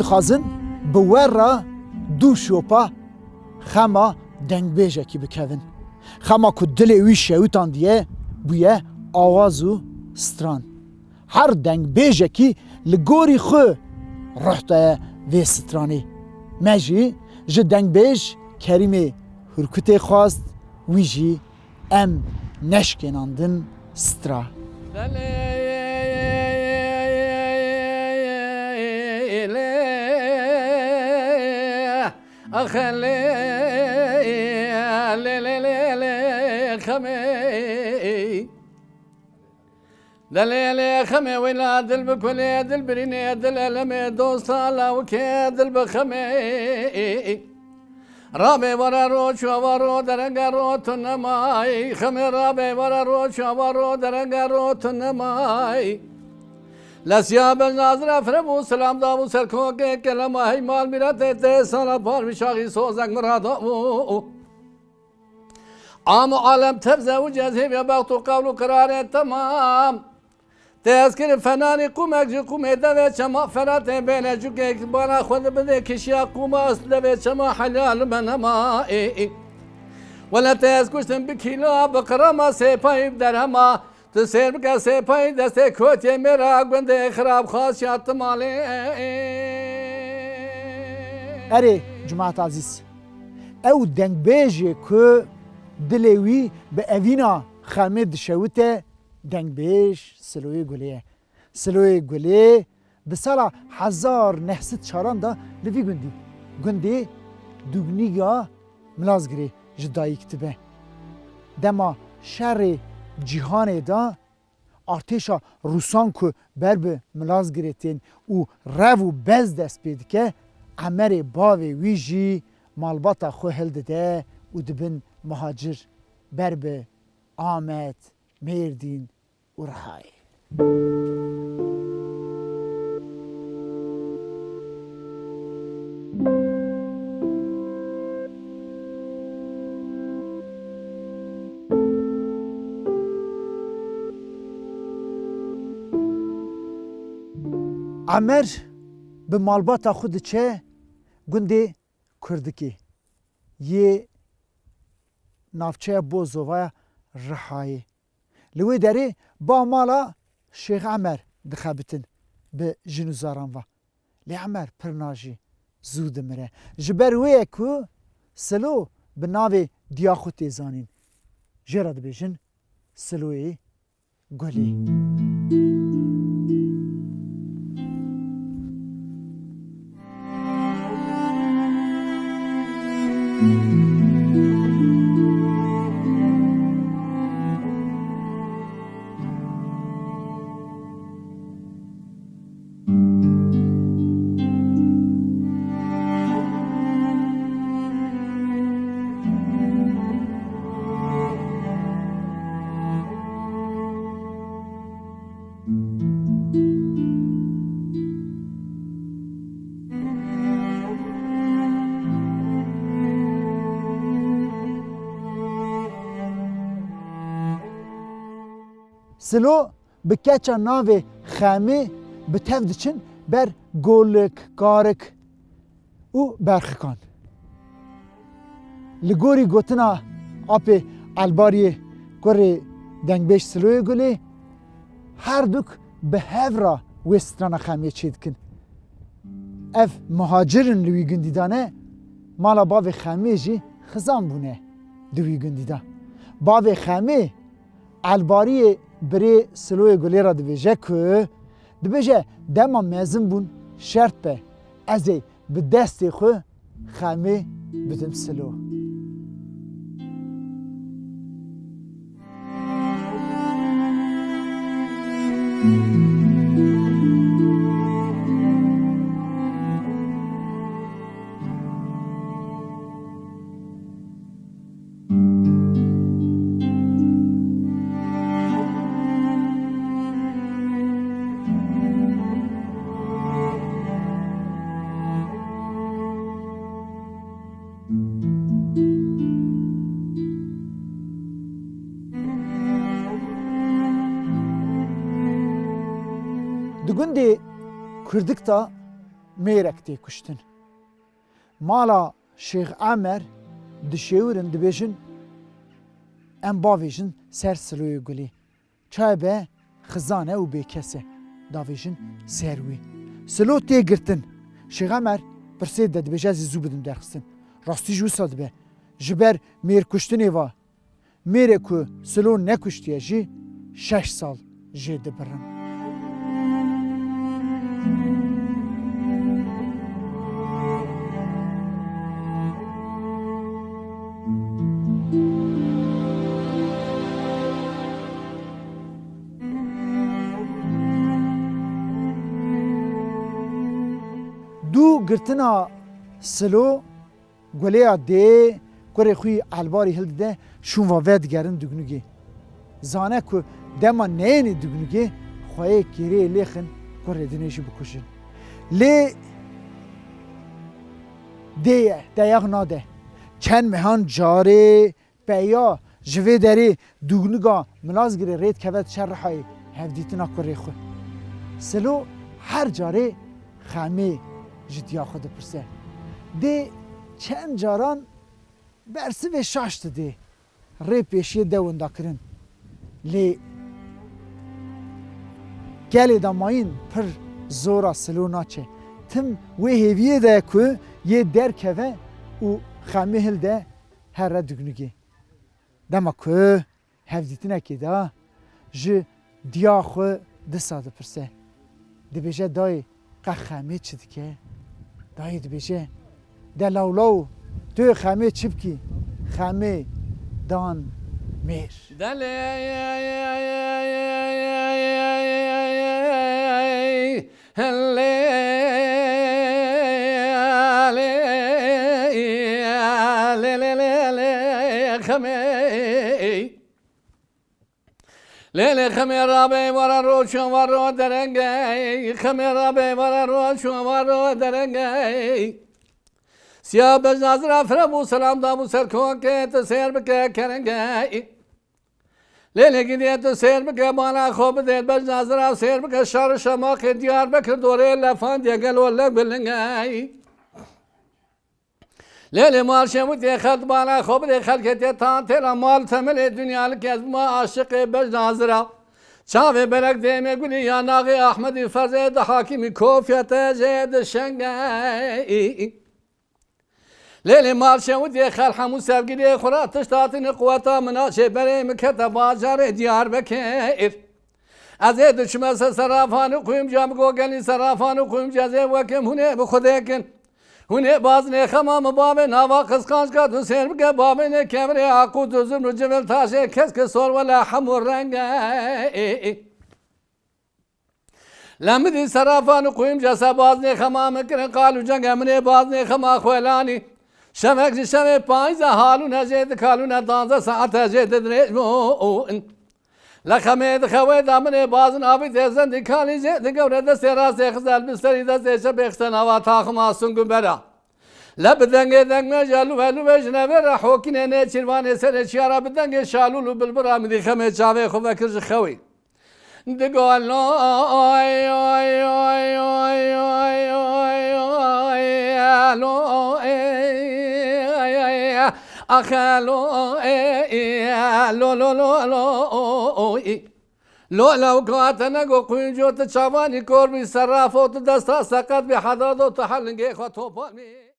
دخوازن به ور دو شوپا خما دنگ بیجه کی بکوین خما که دل وی شویتان دیه بویه آواز و ستران هر دنگ بیجه کی لگوری خو رحته وی سترانی مجی جه دنگ بیج کریمه هرکته خواست وی جی ام نشکناندن سترا أخلي خمي دليلي خمي ولا دل بكلي دل بريني دل ألمي دوصالا وكي دل بخمي رابي ورا روش ورو درنگا رو تنماي خمي رابي ورا روش ورو درنگا رو تنماي لسیاب ناظر فرمو سلام دامو سرکو که کلمه های مال میرته ته سالا پار میشاقی سوزنگ مرادو عام عالم تبزه و جذب یا بغت و قول و قرار تمام تذکر فنانی قومک جو قومه دوه چما فرات بینه جو که بانا خود بده کشیا قومه است دوه چما حلال منما ولا تذکرشتن بکیلا بقرما سپایب درهما تو سر بکن سپای دست کوتی میرا گنده خراب خواست شات مالی اره جماعت عزیز او دنگ بیجه که دلوی به اوینا خامه دشوته دنگ بیج سلوی گلیه سلوی گلیه به سال 1904 دا لوی گندی دوگنیگا ملازگری جدایی کتبه دما شر جهان دا ارتشا روسان که بر به ملاز گرتین و رو بز دست بید که عمر باوی ویجی مالباتا خو هلده ده و دبن مهاجر بر به آمد میردین و رهای عمر به مالباتا خود چه گنده کردکی یه نافچه بوزوه رحایی لوی داره با مالا شیخ عمر دخابتن به جنوزاران و لی عمر پرناجی زود مره جبرویه که سلو به ناو دیاخوتی زانین جرد بیشن سلوی گلی سلو به کچا ناو خامه به تفدچن بر گولک کارک و برخکان لگوری گوتنا آپ الباری گوری دنگبیش سلوی گلی هر دوک به هفرا وسترانا خامیه چید کن اف مهاجرن لوی گندیدانه مالا باوی خامیه جی خزان بونه دوی گندیدا باوی خامیه الباری بری سلوی گلی را دبیجه که دبیجه دما مزن بون شرط به ازی به دستی خو خامی بدم سلو دگوندی کردک تا mêrek tê kuştin. Mala Şeyx Amer dişêwirin dibêjin em bavêjin ser siloyê gulê. Çabe xizan e û bêkes e davêjin ser wî. Silo tê girtin. Şeyx Amer pirsê de dibêje ez ê zû bidim derxistin. Rastî ji wisa dibe. Ji ber mêrkuştinê va mêrê ku silo nekuştiye jî 6 sal jê dibirin. Du girtina silo gulêya dê kurê xwî elbarî hildide şûn va ve digerin dugnugê. Zane ku dema neyênê dugnugê xwayê kêriyê lêxin kurê dinê jî bikuşin. Lê dê ye deyax nade. Çend mehan carê peya ji vê derê dugnuga milazgirê rêt keve çer rihayê hevdîtina kurê xwe. Silo her carê xemê ji diya xwe dipirse. Dê çend caran bersi vê şaş didê rê pêşiyê de winda kirin. Lê gelê de mayîn pir zora silo naçe. Tim wê hêviyê de ku yê derkeve û xemê hilde here dugnugê. Dema ku hevdîtinekê de ji diya xwe disa dipirse. Dibêje dayê qe xemê çi dike? Dayê dibêje de lawlaw tu yê xemê çi bikî? Xemê dan mêr. Lele kamera be vara roşun var o derenge kamera be vara roşun var o derenge siyah bez nazır afra bu selam da bu serkon ke te ser beke kerenge lele gidiye te ser beke bana khob de bez nazır af ser beke şar şama ke diyar bekir dore lafan diye gel valla bilenge Lele marşemut ye khad bana khob de khalket tan tela mal temel dünyalık yazma aşık bez nazıra çave berek deme gülü yanağı Ahmedi Farzed hakimi kofiyete zed şengay Lele marşemut ye khal hamu sevgili khura tıştatını kuvveta mınaşe bere mekete bazar diyar bekir Azed düşmese sarafanı kuyum cam gogeni sarafanı kuyum caze vakem hune bu khudekin Hune bazne xamam babe nava kıskanç kadın sermike babe ne kemre akut uzun cebel taşe keske sor vela hamur renge Lamdi sarafanı kuyum casa bazne xamam kire kalu cangemne bazne xama khwelani Şemek şemek payza halun ezed kalun danza saat ezed drejmun La xamed xawed amne bazn abi tezen dikali zed gavre seras xzal bisri de zeşe beksen hava taxma sungun bera La bedenge dengme jalu velu vejne vera hokine ne çirvane sere çara bedenge şalulu bilbira midi xamed çave xo vekir xawi Digol no ay ay ay ay ay ay alo ay Akhalo lo lo lo lo Lo لو كاتنا قوينجو تشافاني كوربي سرافو تدستا سقط بحضادو تحلنجي خطوباني